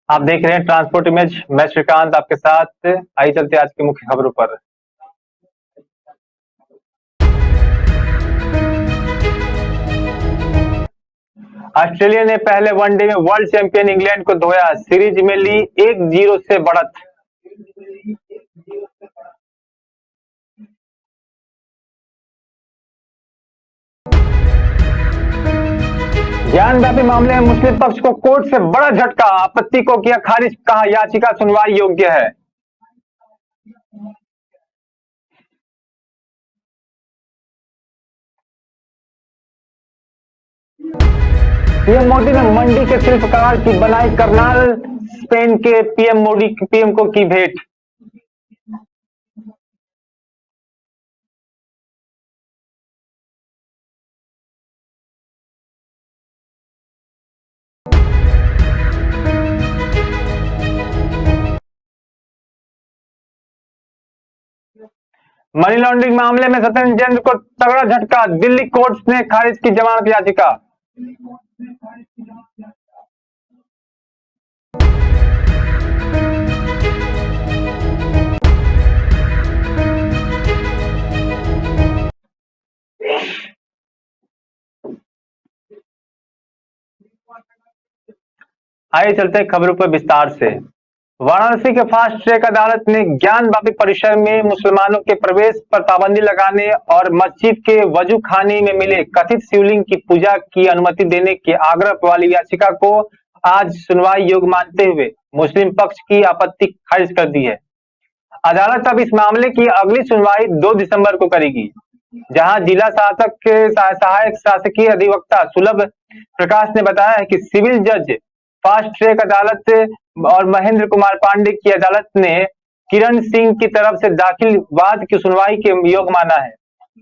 आप देख रहे हैं ट्रांसपोर्ट इमेज। मैं श्रीकांत आपके साथ। आइए चलते हैं आज की मुख्य खबरों पर। ऑस्ट्रेलिया ने पहले वनडे में वर्ल्ड चैंपियन इंग्लैंड को धोया, सीरीज में ली 1-0 से बढ़त। ज्ञानव्यापी मामले में मुस्लिम पक्ष को कोर्ट से बड़ा झटका, आपत्ति को किया खारिज, कहा याचिका सुनवाई योग्य है। पीएम मोदी ने मंडी के शिल्पकार की बनाई करनाल, स्पेन के पीएम को की भेंट। मनी लॉन्ड्रिंग मामले में सत्येंद्र जैन को तगड़ा झटका, दिल्ली कोर्ट ने खारिज की जमानत याचिका। आइए चलते हैं खबरों पर विस्तार से। वाराणसी के फास्ट ट्रैक अदालत ने ज्ञानवापी परिसर में मुसलमानों के प्रवेश पर पाबंदी लगाने और मस्जिद के वजू खाने में मिले कथित शिवलिंग की पूजा की अनुमति देने के आग्रह वाली याचिका को आज सुनवाई योग्य मानते हुए मुस्लिम पक्ष की आपत्ति खारिज कर दी है। अदालत अब इस मामले की अगली सुनवाई 2 दिसंबर को करेगी, जहां जिला शासक के सहायक शासकीय अधिवक्ता सुलभ प्रकाश ने बताया है कि सिविल जज फास्ट ट्रैक अदालत और महेंद्र कुमार पांडे की अदालत ने किरण सिंह की तरफ से दाखिल वाद की सुनवाई के योग्य माना है।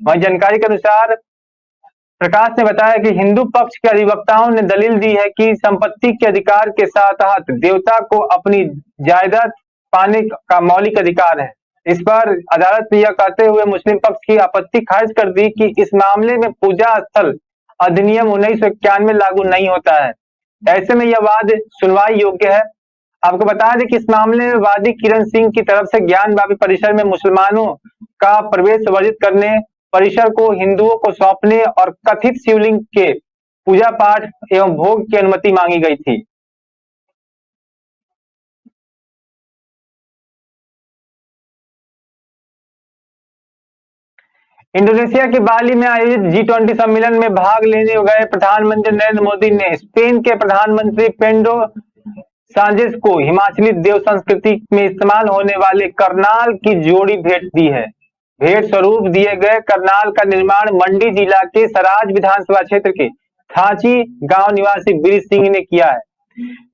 वहीं जानकारी के अनुसार प्रकाश ने बताया कि हिंदू पक्ष के अधिवक्ताओं ने दलील दी है कि संपत्ति के अधिकार के तहत देवता को अपनी जायदाद पाने का मौलिक अधिकार है। इस पर अदालत ने यह कहते हुए मुस्लिम पक्ष की आपत्ति खारिज कर दी कि इस मामले में पूजा स्थल अधिनियम 1991 लागू नहीं होता है। ऐसे में यह वाद सुनवाई योग्य है। आपको बता दें कि इस मामले में वादी किरण सिंह की तरफ से ज्ञानवापी परिसर में मुसलमानों का प्रवेश वर्जित करने, परिसर को हिंदुओं को सौंपने और कथित शिवलिंग के पूजा पाठ एवं भोग की अनुमति मांगी गई थी। इंडोनेशिया के बाली में आयोजित G20 सम्मेलन में भाग लेने गए प्रधानमंत्री नरेंद्र मोदी ने स्पेन के प्रधानमंत्री पेड्रो सांचेज को हिमाचली देव संस्कृति में इस्तेमाल होने वाले करनाल की जोड़ी भेंट दी है। भेंट स्वरूप दिए गए करनाल का निर्माण मंडी जिला के सराज विधानसभा क्षेत्र के थाची गांव निवासी बीर सिंह ने किया है।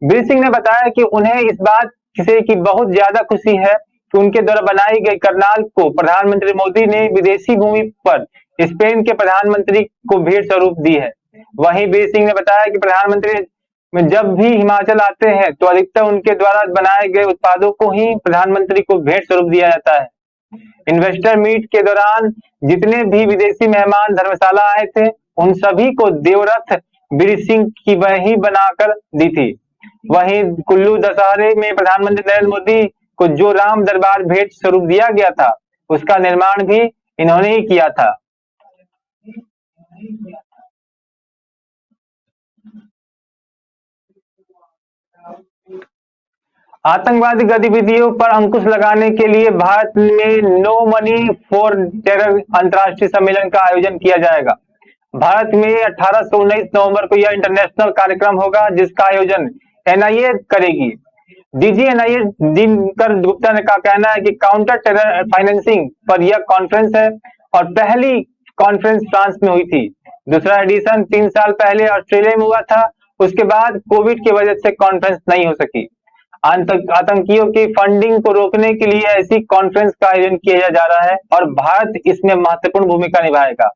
बीर सिंह ने बताया कि उन्हें इस बात से की बहुत ज्यादा खुशी है कि उनके द्वारा बनाई गई करनाल को प्रधानमंत्री मोदी ने विदेशी भूमि पर स्पेन के प्रधानमंत्री को भेंट स्वरूप दी है। वहीं बीर सिंह ने बताया कि प्रधानमंत्री में जब भी हिमाचल आते हैं तो अधिकतर उनके द्वारा बनाए गए उत्पादों को ही प्रधानमंत्री को भेंट स्वरूप दिया जाता है। इन्वेस्टर मीट के दौरान जितने भी विदेशी मेहमान धर्मशाला आए थे उन सभी को देवरथ बीर सिंह की वही बनाकर दी थी। वहीं कुल्लू दशहरे में प्रधानमंत्री नरेंद्र मोदी को जो राम दरबार भेंट स्वरूप दिया गया था उसका निर्माण भी इन्होंने ही किया था। आतंकवादी गतिविधियों पर अंकुश लगाने के लिए भारत में नो मनी फॉर टेरर अंतर्राष्ट्रीय सम्मेलन का आयोजन किया जाएगा। भारत में 18 से 19 नवंबर को यह इंटरनेशनल कार्यक्रम होगा जिसका आयोजन एनआईए करेगी। डीजी एनआईए दिनकर गुप्ता ने का कहना है कि काउंटर टेरर फाइनेंसिंग पर यह कॉन्फ्रेंस है और पहली कॉन्फ्रेंस फ्रांस में हुई थी। दूसरा एडिशन 3 साल पहले ऑस्ट्रेलिया में हुआ था। उसके बाद कोविड की वजह से कॉन्फ्रेंस नहीं हो सकी। आतंकियों की फंडिंग को रोकने के लिए ऐसी कॉन्फ्रेंस का आयोजन किया जा रहा है और भारत इसमें महत्वपूर्ण भूमिका निभाएगा।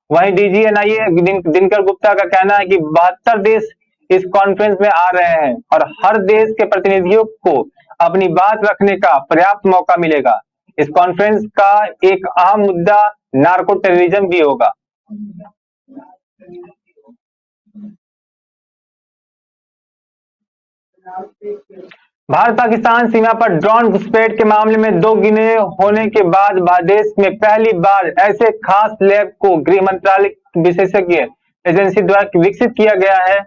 वहीं डीजीएनआईए दिनकर गुप्ता का कहना है कि 72 देश इस कॉन्फ्रेंस में आ रहे हैं और हर देश के प्रतिनिधियों को अपनी बात रखने का पर्याप्त मौका मिलेगा। इस कॉन्फ्रेंस का एक अहम मुद्दा नार्को टेररिज्म भी होगा। भारत पाकिस्तान सीमा पर ड्रोन घुसपैठ के मामले में 2 गिने होने के बाद देश में पहली बार ऐसे खास लैब को गृह मंत्रालय की विशेषज्ञ एजेंसी द्वारा विकसित किया गया है।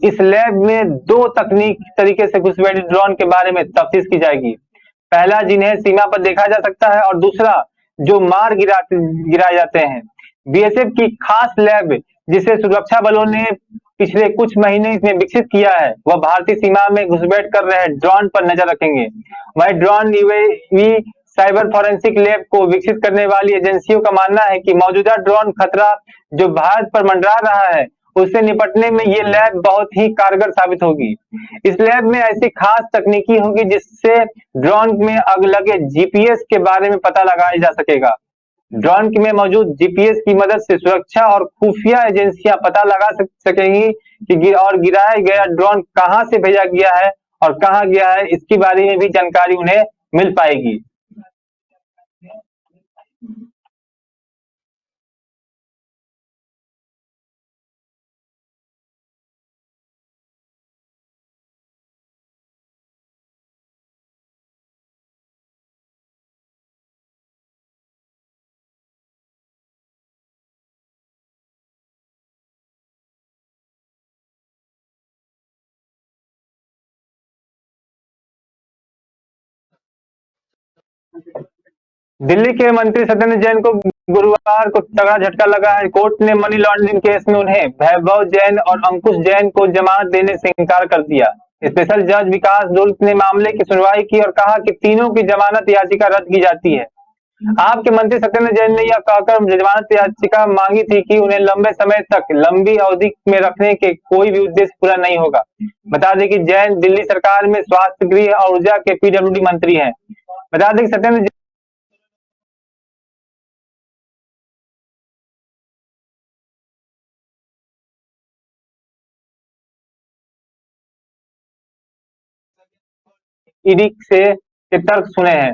इस लैब में 2 तकनीक तरीके से घुसपैठी ड्रोन के बारे में तफ्तीश की जाएगी। पहला जिन्हें सीमा पर देखा जा सकता है और दूसरा जो मार गिराए जाते हैं। बीएसएफ की खास लैब जिसे सुरक्षा बलों ने पिछले कुछ महीने इसमें विकसित किया है, वह भारतीय सीमा में घुसपैठ कर रहे ड्रोन पर नजर रखेंगे। वहीं drone UAV cyber forensic lab को विकसित करने वाली एजेंसियों का मानना है कि मौजूदा ड्रोन खतरा जो भारत पर मंडरा रहा है, उससे निपटने में ये लैब बहुत ही कारगर साबित होगी। इस लैब में ऐसी खास तकनीकी होगी जिससे ड्रोन में अग लगे जीपीएस के बारे में पता लगाया जा सकेगा। ड्रोन में मौजूद जीपीएस की मदद से सुरक्षा और खुफिया एजेंसियां पता लगा सकेंगी कि गिराया गया ड्रोन कहां से भेजा गया है और कहां गया है, इसके बारे में भी जानकारी उन्हें मिल पाएगी। दिल्ली के मंत्री सत्येंद्र जैन को गुरुवार को तगड़ा झटका लगा है। कोर्ट ने मनी लॉन्ड्रिंग केस में उन्हें वैभव जैन और अंकुश जैन को जमानत देने से इनकार कर दिया। स्पेशल जज विकास दुल्प ने मामले की सुनवाई की और कहा कि तीनों की जमानत याचिका रद्द की जाती है। आपके मंत्री सत्येंद्र जैन ने यह कहकर जमानत याचिका मांगी थी कि उन्हें लंबे समय तक लंबी अवधि में रखने के कोई भी उद्देश्य पूरा नहीं होगा। बता दें कि जैन दिल्ली सरकार में स्वास्थ्य, गृह और ऊर्जा के पीडब्ल्यूडी मंत्री हैं। बता दें कि सत्येंद्र ईडी से के तर्क सुने हैं।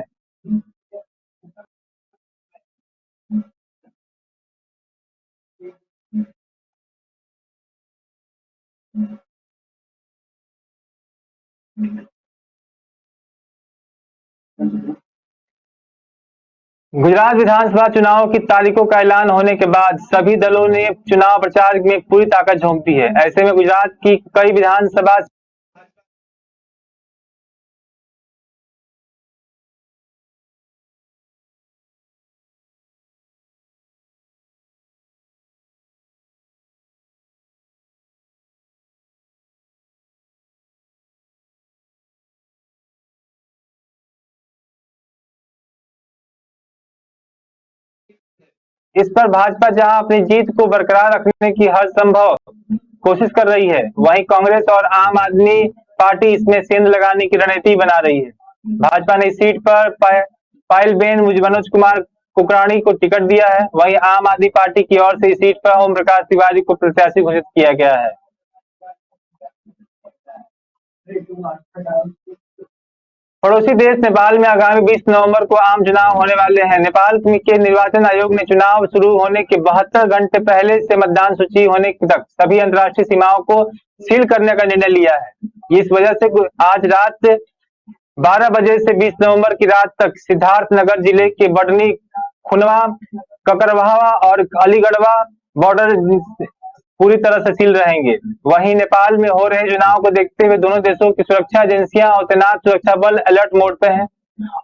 गुजरात विधानसभा चुनाव की तारीखों का ऐलान होने के बाद सभी दलों ने चुनाव प्रचार में पूरी ताकत झोंक दी है। ऐसे में गुजरात की कई विधानसभा इस पर भाजपा जहां अपनी जीत को बरकरार रखने की हर संभव कोशिश कर रही है, वहीं कांग्रेस और आम आदमी पार्टी इसमें सेंध लगाने की रणनीति बना रही है। भाजपा ने इस सीट पर पायलबेन मनोज कुमार कुकरानी को टिकट दिया है। वहीं आम आदमी पार्टी की ओर से इस सीट पर ओम प्रकाश तिवारी को प्रत्याशी घोषित किया गया है। पड़ोसी देश नेपाल में आगामी 20 नवंबर को आम चुनाव होने वाले हैं। नेपाल के निर्वाचन आयोग ने चुनाव शुरू होने के 72 घंटे पहले से मतदान सूची होने तक सभी अंतर्राष्ट्रीय सीमाओं को सील करने का निर्णय लिया है। इस वजह से आज रात 12 बजे से 20 नवंबर की रात तक सिद्धार्थनगर जिले के बडनी, खुनवा, ककरवाहा और अलीगढ़वा बॉर्डर पूरी तरह से सील रहेंगे। वहीं नेपाल में हो रहे चुनाव को देखते हुए दोनों देशों की सुरक्षा एजेंसियां और तैनात सुरक्षा बल अलर्ट मोड पे हैं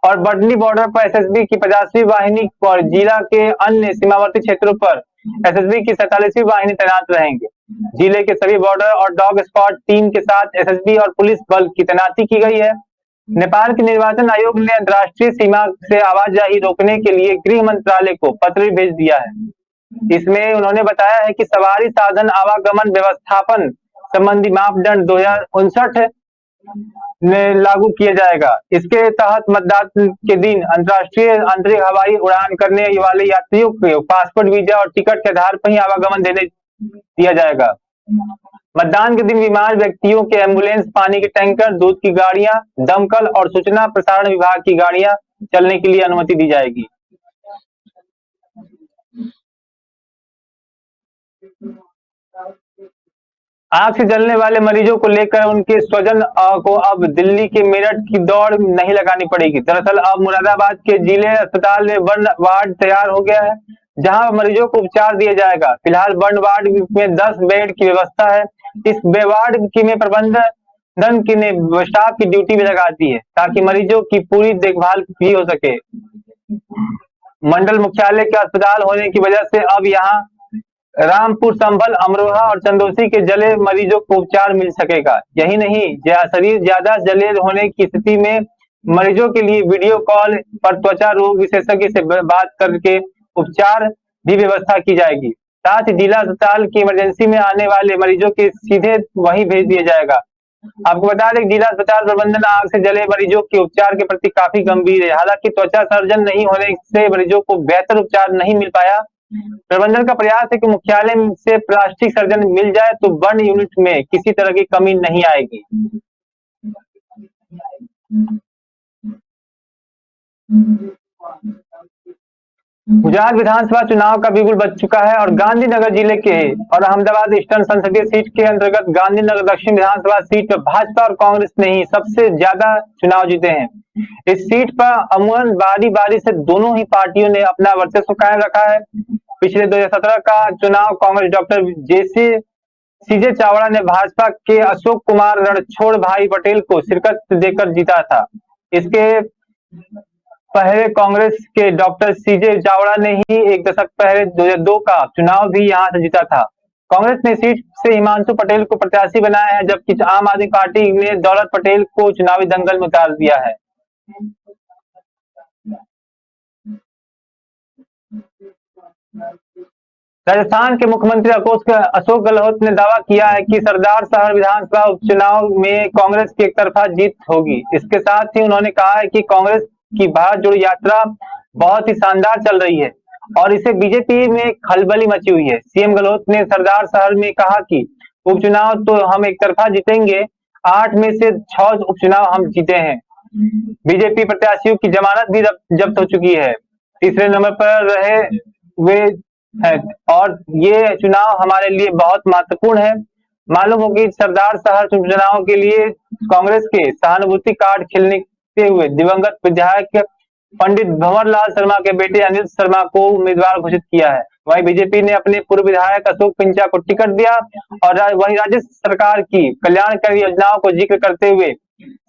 और बडनी बॉर्डर पर एसएसबी की 50वीं वाहिनी और जिला के अन्य सीमावर्ती क्षेत्रों पर एसएसबी की 47वीं वाहिनी तैनात रहेंगे। जिले के सभी बॉर्डर और डॉग स्पॉट टीम के साथ एसएसबी और पुलिस बल की तैनाती की गई है। नेपाल के निर्वाचन आयोग ने अंतर्राष्ट्रीय सीमा से आवाजाही रोकने के लिए गृह मंत्रालय को पत्र भी भेज दिया है। इसमें उन्होंने बताया है कि सवारी साधन आवागमन व्यवस्थापन संबंधी मापदंड 2059 में लागू किया जाएगा। इसके तहत मतदान के दिन अंतर्राष्ट्रीय आंतरिक हवाई उड़ान करने वाले यात्रियों को पासपोर्ट, वीजा और टिकट के आधार पर ही आवागमन देने दिया जाएगा। मतदान के दिन बीमार व्यक्तियों के एम्बुलेंस, पानी के टैंकर, दूध की गाड़ियां, दमकल और सूचना प्रसारण विभाग की गाड़ियां चलने के लिए अनुमति दी जाएगी। आग से जलने वाले मरीजों को लेकर उनके स्वजन को अब दिल्ली के मेरठ की दौड़ नहीं लगानी पड़ेगी। दरअसल अब मुरादाबाद के जिले अस्पताल में बर्न वार्ड तैयार हो गया है, जहां मरीजों को उपचार दिया जाएगा। फिलहाल बर्न वार्ड में 10 बेड की व्यवस्था है। इस वार्ड की में प्रबंधन की ने स्टाफ की ड्यूटी भी लगा दी है, ताकि मरीजों की पूरी देखभाल भी हो सके। मंडल मुख्यालय के अस्पताल होने की वजह से अब यहाँ रामपुर, संभल, अमरोहा और चंदौसी के जले मरीजों को उपचार मिल सकेगा। यही नहीं, शरीर ज्यादा जले होने की स्थिति में मरीजों के लिए वीडियो कॉल पर त्वचा रोग विशेषज्ञ से बात करके उपचार भी व्यवस्था की जाएगी। साथ ही जिला अस्पताल की इमरजेंसी में आने वाले मरीजों के सीधे वहीं भेज दिया जाएगा। आपको बता दें, जिला अस्पताल प्रबंधन आग से जले मरीजों के उपचार के प्रति काफी गंभीर है। हालांकि त्वचा सर्जन नहीं होने से मरीजों को बेहतर उपचार नहीं मिल पाया। प्रबंधन का प्रयास है कि मुख्यालय से प्लास्टिक सर्जन मिल जाए तो बर्न यूनिट में किसी तरह की कमी नहीं आएगी। गुजरात विधानसभा चुनाव का बिगुल बज चुका है और गांधीनगर जिले के और अहमदाबाद ईस्टर्न संसदीय सीट के अंतर्गत गांधीनगर दक्षिण विधानसभा सीट पर भाजपा और कांग्रेस ने ही सबसे ज्यादा चुनाव जीते हैं। इस सीट पर अमूमन बारी बारी से दोनों ही पार्टियों ने अपना वर्चस्व कायम रखा है। पिछले 2017 का चुनाव कांग्रेस डॉक्टर सीजे चावड़ा ने भाजपा के अशोक कुमार रणछोड़ भाई पटेल को शिरकत देकर जीता था। इसके पहले कांग्रेस के डॉक्टर सीजे चावड़ा ने ही एक दशक पहले 2002 का चुनाव भी यहां से जीता था। कांग्रेस ने सीट से हिमांशु पटेल को प्रत्याशी बनाया है, जबकि आम आदमी पार्टी ने दौलत पटेल को चुनावी दंगल में उतार दिया है। राजस्थान के मुख्यमंत्री अशोक गहलोत ने दावा किया है कि सरदार शहर विधानसभा उपचुनाव में कांग्रेस की एकतरफा जीत होगी। इसके साथ ही उन्होंने कहा है कि कांग्रेस की भारत जोड़ो यात्रा बहुत ही शानदार चल रही है और इसे बीजेपी में खलबली मची हुई है। सीएम गहलोत ने सरदार शहर में कहा कि उपचुनाव तो हम एक तरफा जीतेंगे, 8 में से 6 उपचुनाव हम जीते हैं। बीजेपी प्रत्याशियों की जमानत भी जब्त हो चुकी है, तीसरे नंबर पर रहे वे हैं और ये चुनाव हमारे लिए बहुत महत्वपूर्ण है। मालूम हो कि सरदार शहर चुनाव के लिए कांग्रेस के सहानुभूति कार्ड खेलने हुए दिवंगत विधायक पंडित भंवर लाल शर्मा के बेटे अनिल शर्मा को उम्मीदवार घोषित किया है। वहीं बीजेपी ने अपने पूर्व विधायक अशोक पिंचा को टिकट दिया और वहीं राज्य सरकार की कल्याणकारी योजनाओं को जिक्र करते हुए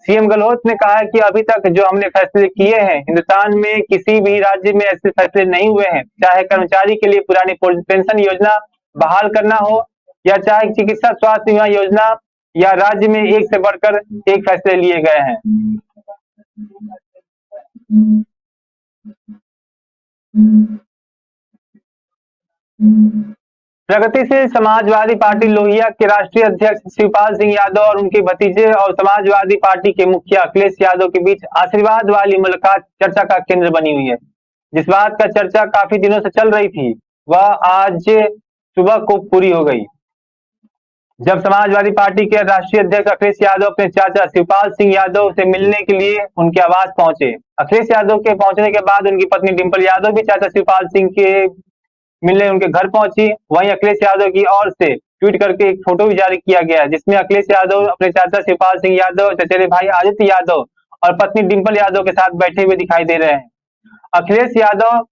सीएम गहलोत ने कहा है कि अभी तक जो हमने फैसले किए हैं, हिंदुस्तान में किसी भी राज्य में ऐसे फैसले नहीं हुए हैं। चाहे कर्मचारी के लिए पुरानी पेंशन योजना बहाल करना हो या चाहे चिकित्सा स्वास्थ्य बीमा योजना, या राज्य में एक से बढ़कर एक फैसले लिए गए हैं। प्रगतिशील समाजवादी पार्टी लोहिया के राष्ट्रीय अध्यक्ष शिवपाल सिंह यादव और उनके भतीजे और समाजवादी पार्टी के मुखिया अखिलेश यादव के बीच आशीर्वाद वाली मुलाकात चर्चा का केंद्र बनी हुई है। जिस बात का चर्चा काफी दिनों से चल रही थी, वह आज सुबह को पूरी हो गई, जब समाजवादी पार्टी के राष्ट्रीय अध्यक्ष अखिलेश यादव अपने चाचा शिवपाल सिंह यादव से मिलने के लिए उनके आवास पहुंचे। अखिलेश यादव के पहुंचने के बाद उनकी पत्नी डिंपल यादव भी चाचा शिवपाल सिंह के मिलने उनके घर पहुंची। वहीं अखिलेश यादव की ओर से ट्वीट करके एक फोटो भी जारी किया गया, जिसमें अखिलेश यादव अपने चाचा शिवपाल सिंह यादव, चचेरे भाई आदित्य यादव और पत्नी डिंपल यादव के साथ बैठे हुए दिखाई दे रहे हैं। अखिलेश यादव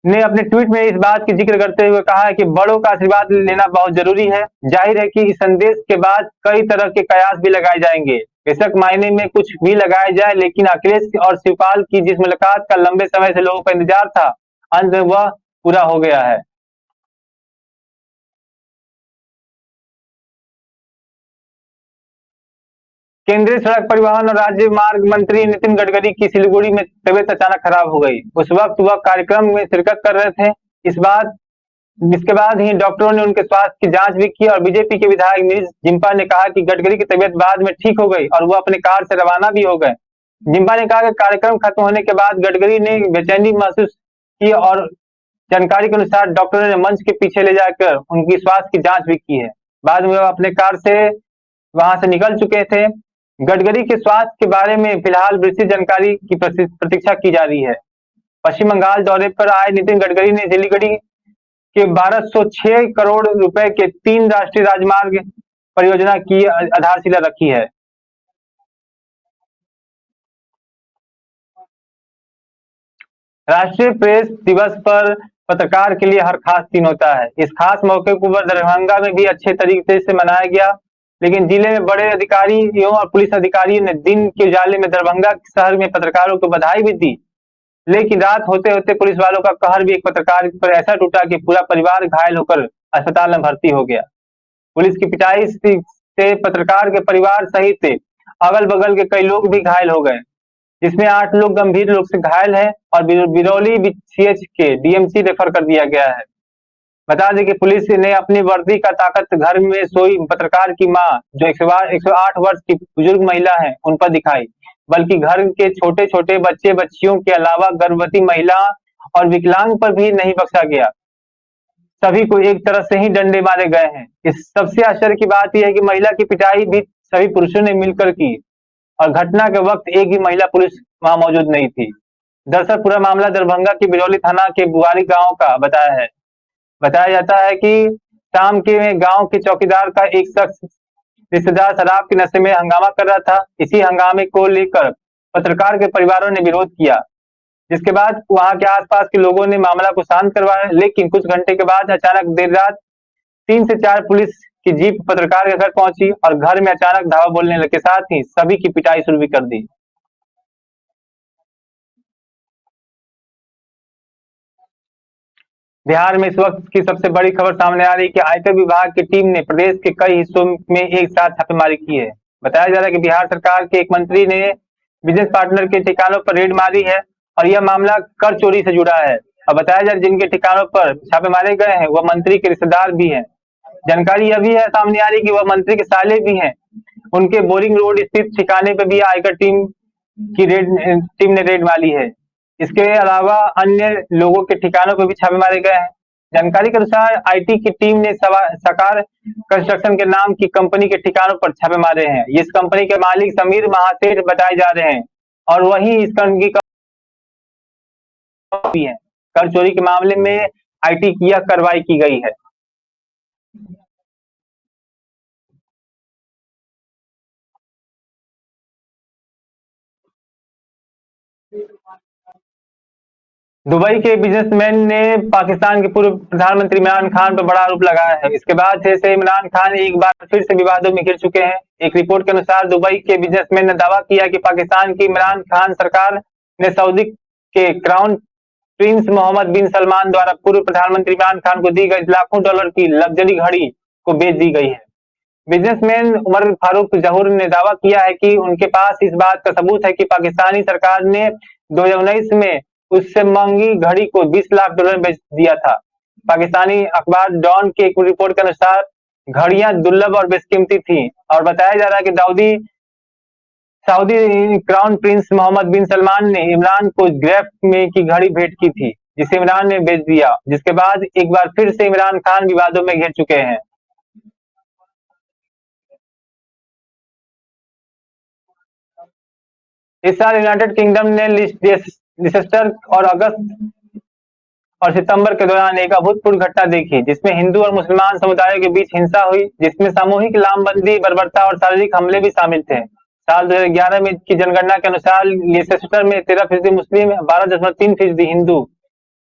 ने अपने ट्वीट में इस बात की जिक्र करते हुए कहा है कि बड़ों का आशीर्वाद लेना बहुत जरूरी है। जाहिर है कि इस संदेश के बाद कई तरह के कयास भी लगाए जाएंगे। बेशक मायने में कुछ भी लगाया जाए, लेकिन अखिलेश और शिवपाल की जिस मुलाकात का लंबे समय से लोगों का इंतजार था, अंत में वह पूरा हो गया है। केंद्रीय सड़क परिवहन और राज्य मार्ग मंत्री नितिन गडकरी की सिलीगुड़ी में तबीयत अचानक खराब हो गई। उस वक्त वह कार्यक्रम में शिरकत कर रहे थे। इसके बाद ही डॉक्टरों ने उनके स्वास्थ्य की जांच भी की और बीजेपी के विधायक नीरज जिम्पा ने कहा कि गडकरी की तबीयत बाद में ठीक हो गई और वह अपने कार से रवाना भी हो गए। जिम्पा ने कहा कि कार्यक्रम खत्म होने के बाद गडकरी ने बेचैनी महसूस की और जानकारी के अनुसार डॉक्टरों ने मंच के पीछे ले जाकर उनकी स्वास्थ्य की जांच भी की है। बाद में वह अपने कार से वहां से निकल चुके थे। गडकरी के स्वास्थ्य के बारे में फिलहाल विस्तृत जानकारी की प्रतीक्षा की जा रही है। पश्चिम बंगाल दौरे पर आए नितिन गडकरी ने सिलीगुड़ी के 1206 करोड़ रुपए के 3 राष्ट्रीय राजमार्ग परियोजना की आधारशिला रखी है। राष्ट्रीय प्रेस दिवस पर पत्रकार के लिए हर खास दिन होता है। इस खास मौके को दरभंगा में भी अच्छे तरीके से मनाया गया, लेकिन जिले में बड़े अधिकारियों और पुलिस अधिकारियों ने दिन के उजाले में दरभंगा शहर में पत्रकारों को बधाई भी दी। लेकिन रात होते होते पुलिस वालों का कहर भी एक पत्रकार पर ऐसा टूटा कि पूरा परिवार घायल होकर अस्पताल में भर्ती हो गया। पुलिस की पिटाई से पत्रकार के परिवार सहित अगल बगल के कई लोग भी घायल हो गए, जिसमें 8 लोग गंभीर रूप से घायल हैं और बिरौली सीएच के डीएमसी रेफर कर दिया गया है। बता दें कि पुलिस ने अपनी वर्दी का ताकत घर में सोई पत्रकार की मां, जो 108 वर्ष की बुजुर्ग महिला है, उन पर दिखाई, बल्कि घर के छोटे छोटे बच्चे बच्चियों के अलावा गर्भवती महिला और विकलांग पर भी नहीं बख्शा गया। सभी को एक तरह से ही डंडे मारे गए हैं। इस सबसे आश्चर्य की बात यह है कि महिला की पिटाई भी सभी पुरुषों ने मिलकर की और घटना के वक्त एक भी महिला पुलिस वहां मौजूद नहीं थी। दरअसल पूरा मामला दरभंगा के बिरौली थाना के बुआरी गांव का बताया जाता है कि शाम के में गांव के चौकीदार का एक शख्स रिश्तेदार शराब के नशे में हंगामा कर रहा था। इसी हंगामे को लेकर पत्रकार के परिवारों ने विरोध किया, जिसके बाद वहां के आसपास के लोगों ने मामला को शांत करवाया। लेकिन कुछ घंटे के बाद अचानक देर रात 3 से 4 पुलिस की जीप पत्रकार के घर पहुंची और घर में अचानक धावा बोलने के साथ ही सभी की पिटाई शुरू भी कर दी। बिहार में इस वक्त की सबसे बड़ी खबर सामने आ रही है कि आयकर विभाग की टीम ने प्रदेश के कई हिस्सों में एक साथ छापेमारी की है। बताया जा रहा है कि बिहार सरकार के एक मंत्री ने बिजनेस पार्टनर के ठिकानों पर रेड मारी है और यह मामला कर चोरी से जुड़ा है। और बताया जा रहा है जिनके ठिकानों पर छापे मारे गए हैं वह मंत्री के रिश्तेदार भी हैं। जानकारी यह भी है सामने आ रही कि वह मंत्री के साले भी हैं। उनके बोरिंग रोड स्थित ठिकाने पर भी आयकर टीम ने रेड मारी है। इसके अलावा अन्य लोगों के ठिकानों पर भी छापे मारे गए हैं। जानकारी के अनुसार आईटी की टीम ने साकार कंस्ट्रक्शन के नाम की कंपनी के ठिकानों पर छापे मारे हैं। इस कंपनी के मालिक समीर महासेठ बताए जा रहे हैं और वही इस कंपनी का भी है। कर चोरी के मामले में आईटी की यह कार्रवाई की गई है। दुबई के बिजनेसमैन ने पाकिस्तान के पूर्व प्रधानमंत्री इमरान खान पर बड़ा आरोप लगाया है। इसके बाद से इमरान खान एक बार फिर से विवादों में घिर चुके हैं। एक रिपोर्ट के अनुसार दुबई के बिजनेसमैन ने दावा किया कि पाकिस्तान की इमरान खान सरकार ने सऊदी के क्राउन प्रिंस मोहम्मद बिन सलमान द्वारा पूर्व प्रधानमंत्री इमरान खान को दी गई लाखों डॉलर की लग्जरी घड़ी को बेच दी गई है। बिजनेसमैन उमर फारूक जहूर ने दावा किया है कि उनके पास इस बात का सबूत है कि पाकिस्तानी सरकार ने 2019 में उससे महंगी घड़ी को 20 लाख डॉलर में बेच दिया था। पाकिस्तानी अखबार डॉन की एक रिपोर्ट के अनुसार घड़ियां दुर्लभ और बेशकीमती थी और बताया जा रहा है कि सऊदी क्राउन प्रिंस मोहम्मद बिन सलमान ने इमरान को ग्रेफ में की घड़ी भेंट की थी, जिसे इमरान ने बेच दिया, जिसके बाद एक बार फिर से इमरान खान विवादों में घिर चुके हैं। इस साल यूनाइटेड किंगडम ने लिसेस्टर और अगस्त और सितंबर के दौरान एक अभूतपूर्व घटना देखी, जिसमें हिंदू और मुसलमान समुदायों के बीच हिंसा हुई, जिसमें सामूहिक लामबंदी, बर्बरता और शारीरिक हमले भी शामिल थे। साल 2011 में की जनगणना के अनुसार लिसेस्टर में 13% मुस्लिम, 12.3% हिंदू,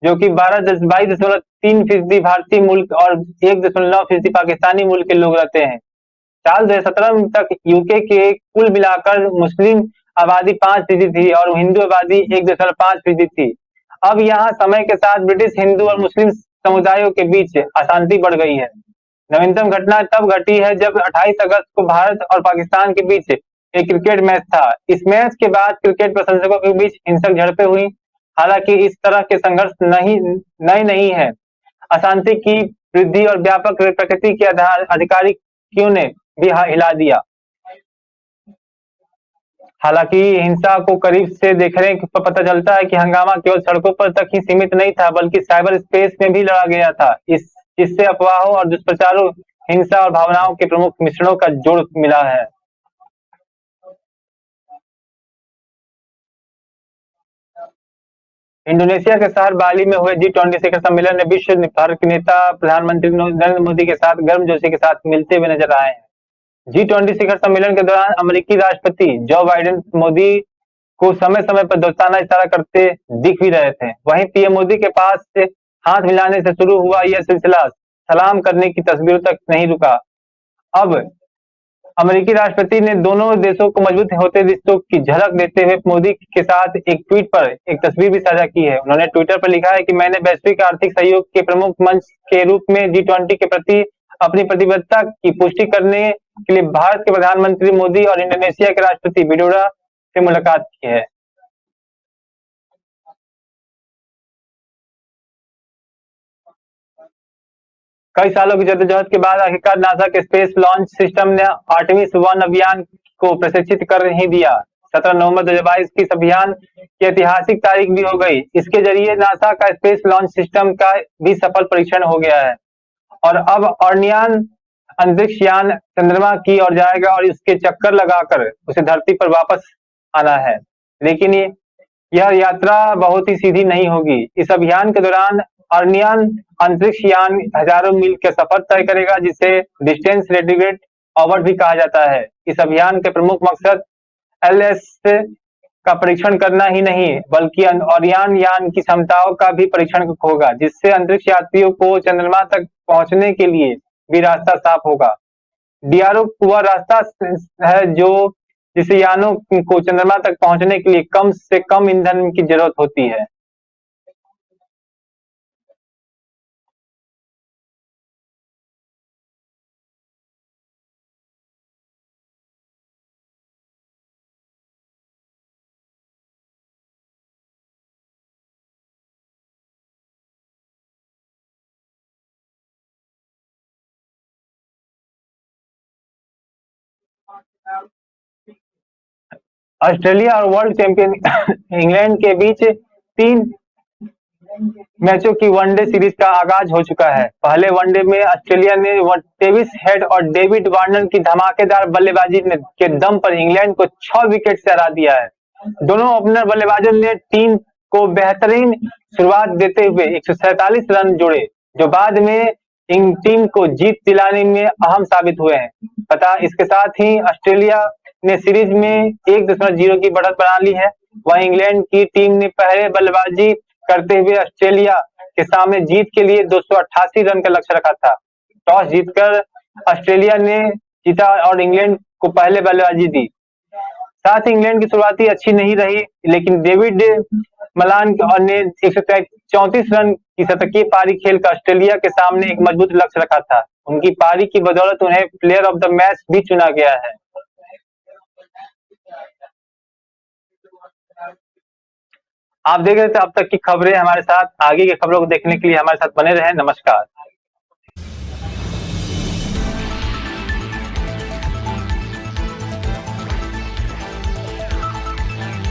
जो कि 22.3% भारतीय मूल और 1.9% पाकिस्तानी मूल के लोग रहते हैं। साल 2017 तक यूके के कुल मिलाकर मुस्लिम आबादी 5% थी और हिंदू आबादी 1.5% थी। अब यहाँ समय के साथ ब्रिटिश हिंदू और मुस्लिम समुदायों के बीच अशांति बढ़ गई है। नवीनतम घटना तब घटी है जब 28 अगस्त को भारत और पाकिस्तान के बीच एक क्रिकेट मैच था। इस मैच के बाद क्रिकेट प्रशंसकों के बीच हिंसक झड़पें हुई। हालांकि इस तरह के संघर्ष नहीं है। अशांति की वृद्धि और व्यापक प्रकृति के अधिकारियों ने भी हिला दिया। हालांकि हिंसा को करीब से देखने पर पता चलता है कि हंगामा केवल सड़कों पर तक ही सीमित नहीं था, बल्कि साइबर स्पेस में भी लड़ा गया था। इससे अफवाहों और दुष्प्रचारों, हिंसा और भावनाओं के प्रमुख मिश्रणों का जोड़ मिला है। इंडोनेशिया के शहर बाली में हुए G20 शिखर सम्मेलन में विश्व भर के नेता प्रधानमंत्री नरेंद्र मोदी के साथ गर्मजोशी के साथ मिलते हुए नजर आए हैं। G20 शिखर सम्मेलन के दौरान अमेरिकी राष्ट्रपति जो बाइडेन मोदी को समय समय पर दोस्ताना इशारा करते दिख भी रहे थे। वहीं पीएम मोदी के पास से हाथ मिलाने से शुरू हुआ यह सिलसिला सलाम करने की तस्वीरों तक नहीं रुका। अब अमेरिकी राष्ट्रपति ने दोनों देशों को मजबूत होते रिश्तों की झलक देते हुए मोदी के साथ एक ट्वीट पर एक तस्वीर भी साझा की है। उन्होंने ट्विटर पर लिखा है कि मैंने वैश्विक आर्थिक सहयोग के प्रमुख मंच के रूप में G20 के प्रति अपनी प्रतिबद्धता की पुष्टि करने के लिए भारत के प्रधानमंत्री मोदी और इंडोनेशिया के राष्ट्रपति विडोडो से मुलाकात की है। कई सालों की जद्दोजहद के बाद आखिरकार नासा के स्पेस लॉन्च सिस्टम ने आर्टेमिस 1 अभियान को प्रशिक्षित कर ही दिया। 17 नवंबर 2022 की इस अभियान की ऐतिहासिक तारीख भी हो गई। इसके जरिए नासा का स्पेस लॉन्च सिस्टम का भी सफल परीक्षण हो गया है और अब ऑर्नियान अंतरिक्ष यान चंद्रमा की ओर जाएगा और इसके चक्कर लगाकर उसे धरती पर वापस आना है। लेकिन यह यात्रा बहुत ही सीधी नहीं होगी। इस अभियान के दौरान ऑर्नियान अंतरिक्ष यान हजारों मील के सफर तय करेगा, जिसे डिस्टेंस रेडिएट ऑर्बिट भी कहा जाता है। इस अभियान के प्रमुख मकसद एलएस का परीक्षण करना ही नहीं बल्कि ऑरियन यान की क्षमताओं का भी परीक्षण होगा, जिससे अंतरिक्ष यात्रियों को चंद्रमा तक पहुंचने के लिए भी रास्ता साफ होगा। डीआरओ वह रास्ता है जो जिसे यानों को चंद्रमा तक पहुंचने के लिए कम से कम ईंधन की जरूरत होती है। ऑस्ट्रेलिया और वर्ल्ड चैंपियन इंग्लैंड के बीच 3 मैचों की वनडे सीरीज का आगाज हो चुका है। पहले वनडे में ऑस्ट्रेलिया ने डेविस हेड और डेविड वार्नर की धमाकेदार बल्लेबाजी के दम पर इंग्लैंड को 6 विकेट से हरा दिया है। दोनों ओपनर बल्लेबाजों ने टीम को बेहतरीन शुरुआत देते हुए 147 रन जोड़े, जो बाद में इन टीम को जीत दिलाने में अहम साबित हुए हैं। इसके साथ ही ऑस्ट्रेलिया ने सीरीज में 1.0 की बढ़त बना ली है। वहीं इंग्लैंड की टीम ने पहले बल्लेबाजी करते हुए ऑस्ट्रेलिया के सामने जीत के लिए 288 रन का लक्ष्य रखा था। टॉस जीतकर ऑस्ट्रेलिया ने जीता और इंग्लैंड को पहले बल्लेबाजी दी। साथ ही इंग्लैंड की शुरुआती अच्छी नहीं रही, लेकिन डेविड मलान ने 134 रन की शतकीय पारी खेलकर ऑस्ट्रेलिया के सामने एक मजबूत लक्ष्य रखा था। उनकी पारी की बदौलत उन्हें प्लेयर ऑफ द मैच भी चुना गया है। आप देख रहे थे अब तक की खबरें हमारे साथ। आगे की खबरों को देखने के लिए हमारे साथ बने रहें। नमस्कार।